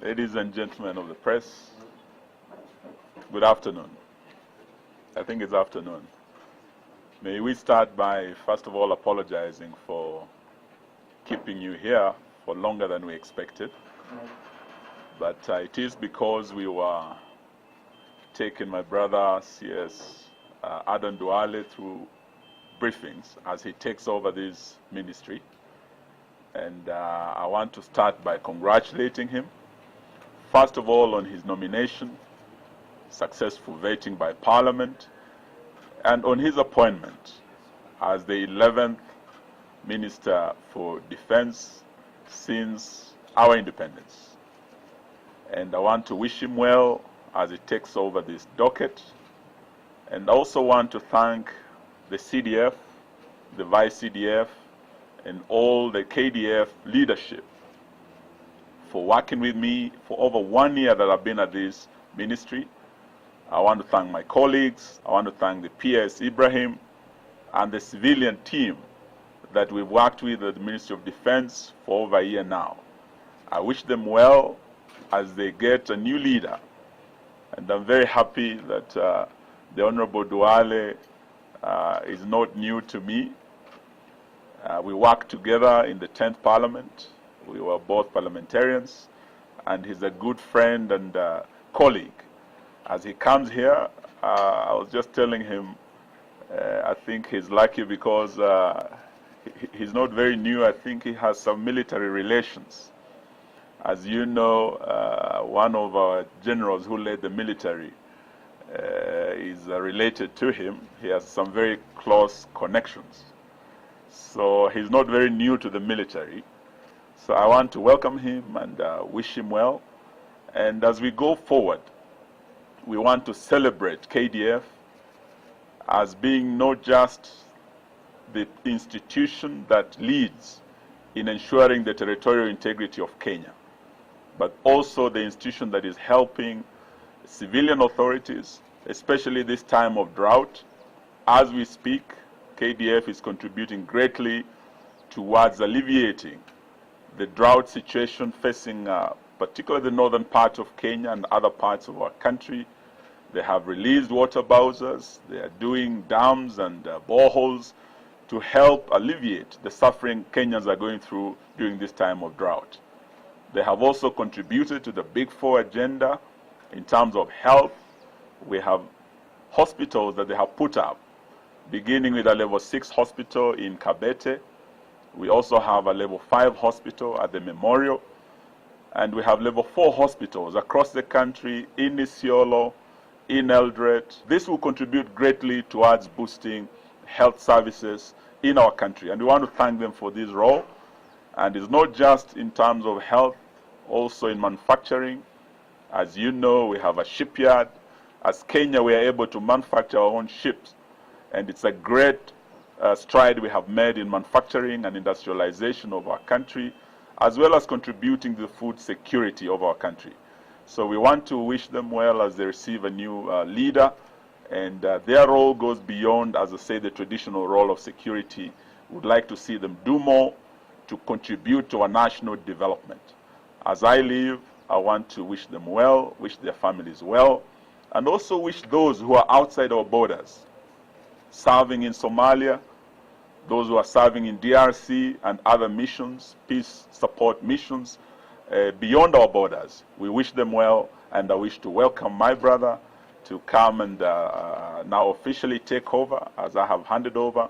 Ladies and gentlemen of the press, good afternoon. I think it's afternoon. May we start by, first of all, apologizing for keeping you here for longer than we expected. But it is because we were taking my brother, CS Aden Duale, through briefings as he takes over this ministry. And I want to start by congratulating him, first of all, on his nomination, successful vetting by Parliament, and on his appointment as the 11th Minister for Defense since our independence. And I want to wish him well as he takes over this docket. And I also want to thank the CDF, the Vice CDF, and all the KDF leadership for working with me for over 1 year that I've been at this ministry. I want to thank my colleagues. I want to thank the PS Ibrahim and the civilian team that we've worked with at the Ministry of Defense for over a year now. I wish them well as they get a new leader. And I'm very happy that the Honorable Duale is not new to me. We worked together in the 10th Parliament. We were both parliamentarians, and he's a good friend and colleague. As he comes here, I was just telling him, I think he's lucky because he's not very new. I think he has some military relations. As you know, one of our generals who led the military is related to him. He has some very close connections. So he's not very new to the military. So I want to welcome him and wish him well. And as we go forward, we want to celebrate KDF as being not just the institution that leads in ensuring the territorial integrity of Kenya, but also the institution that is helping civilian authorities, especially this time of drought. As we speak, KDF is contributing greatly towards alleviating the drought situation facing particularly the northern part of Kenya and other parts of our country. They have released water bowsers. They are doing dams and boreholes to help alleviate the suffering Kenyans are going through during this time of drought. They have also contributed to the Big Four agenda in terms of health. We have hospitals that they have put up, beginning with a level 6 hospital in Kabete. We also have a level 5 hospital at the Memorial. And we have level 4 hospitals across the country, in Isiolo, in Eldoret. This will contribute greatly towards boosting health services in our country. And we want to thank them for this role. And it's not just in terms of health, also in manufacturing. As you know, we have a shipyard. As Kenya, we are able to manufacture our own ships. And it's a great stride we have made in manufacturing and industrialization of our country, as well as contributing to the food security of our country. So we want to wish them well as they receive a new leader. And their role goes beyond, as I say, the traditional role of security. We'd like to see them do more to contribute to our national development. As I leave, I want to wish them well, wish their families well, and also wish those who are outside our borders, serving in Somalia, those who are serving in DRC and other missions, peace support missions beyond our borders. We wish them well, and I wish to welcome my brother to come and now officially take over, as I have handed over,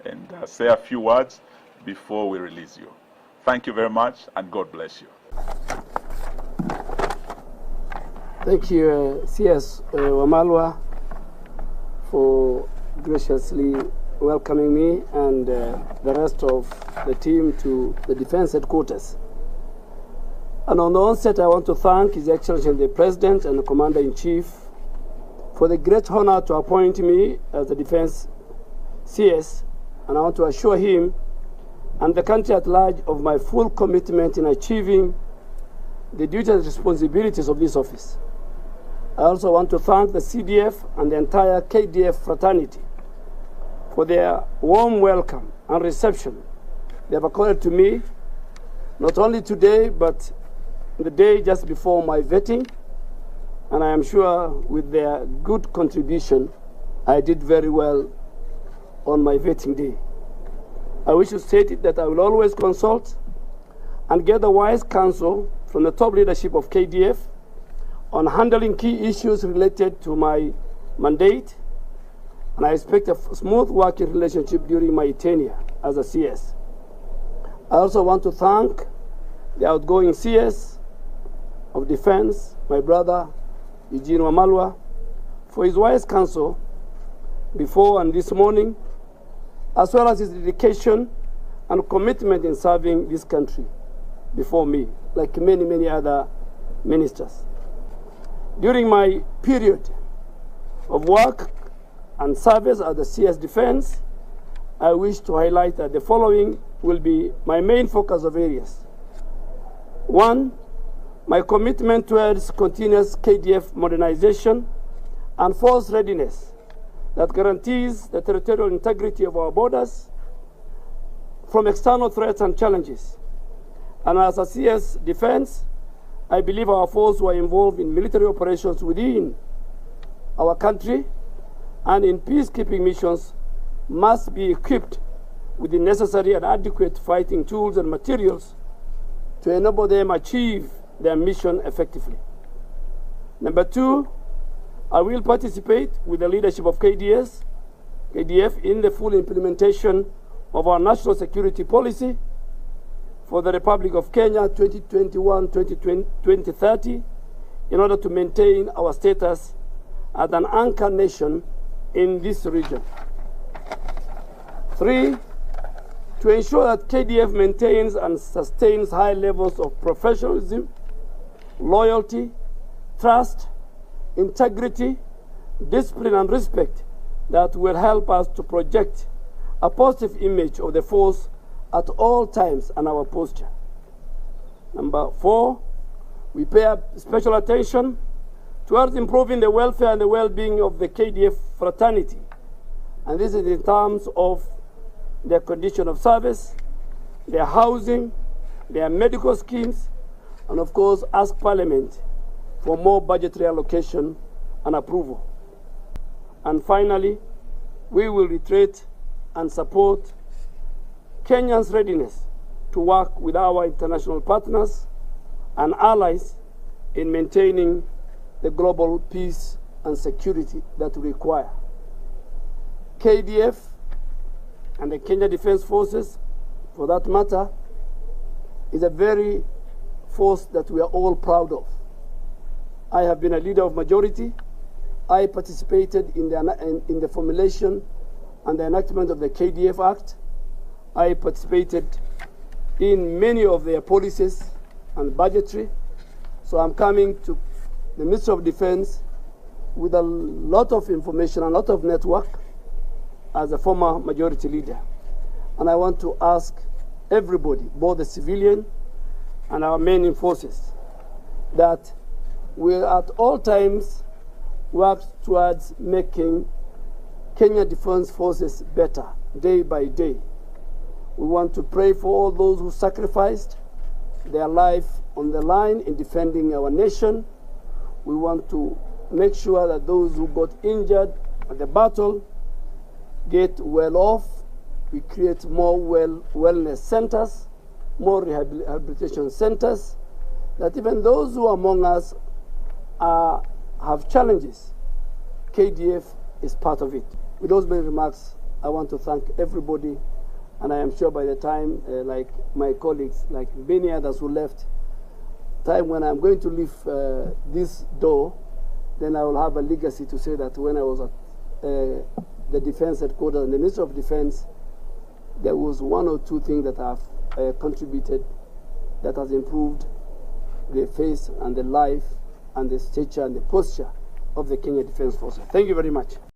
and say a few words before we release you. Thank you very much, and God bless you. Thank you, CS Wamalwa, for graciously welcoming me and the rest of the team to the Defense Headquarters. And on the onset, I want to thank His Excellency the President and the Commander-in-Chief for the great honor to appoint me as the Defense CS, and I want to assure him and the country at large of my full commitment in achieving the duties and responsibilities of this office. I also want to thank the CDF and the entire KDF fraternity for their warm welcome and reception they have accorded to me, not only today, but the day just before my vetting. And I am sure with their good contribution, I did very well on my vetting day. I wish to state it that I will always consult and get the wise counsel from the top leadership of KDF on handling key issues related to my mandate, and I expect a smooth working relationship during my tenure as a CS. I also want to thank the outgoing CS of Defense, my brother Eugene Wamalwa, for his wise counsel before and this morning, as well as his dedication and commitment in serving this country before me, like many, many other ministers. During my period of work and service as the CS Defense, I wish to highlight that the following will be my main focus of areas. One, my commitment towards continuous KDF modernization and force readiness that guarantees the territorial integrity of our borders from external threats and challenges. And as a CS Defense, I believe our forces who are involved in military operations within our country and in peacekeeping missions must be equipped with the necessary and adequate fighting tools and materials to enable them achieve their mission effectively. Number two, I will participate with the leadership of KDF in the full implementation of our national security policy for the Republic of Kenya 2021-2030 in order to maintain our status as an anchor nation in this region. Three, to ensure that KDF maintains and sustains high levels of professionalism, loyalty, trust, integrity, discipline, and respect that will help us to project a positive image of the force at all times and our posture. Number four, we pay special attention towards improving the welfare and the well-being of the KDF fraternity. And this is in terms of their condition of service, their housing, their medical schemes, and of course ask Parliament for more budgetary allocation and approval. And finally, we will reiterate and support Kenyans' readiness to work with our international partners and allies in maintaining the global peace and security that we require. KDF and the Kenya Defense Forces, for that matter, is a very force that we are all proud of. I have been a leader of majority. I participated in the formulation and the enactment of the KDF Act. I participated in many of their policies and budgetary. So I'm coming to the Ministry of Defense with a lot of information, a lot of network as a former majority leader. And I want to ask everybody, both the civilian and our main forces, that we at all times work towards making Kenya Defense Forces better day by day. We want to pray for all those who sacrificed their life on the line in defending our nation. We want to make sure that those who got injured at the battle get well off. We create more wellness centers, more rehabilitation centers, that even those who among us have challenges, KDF is part of it. With those many remarks, I want to thank everybody, and I am sure by the time, like my colleagues, like many others who left, time when I'm going to leave this door, then I will have a legacy to say that when I was at the Defense Headquarters and the Ministry of Defense, there was one or two things that have contributed that has improved the face and the life and the stature and the posture of the Kenya Defence Forces. Thank you very much.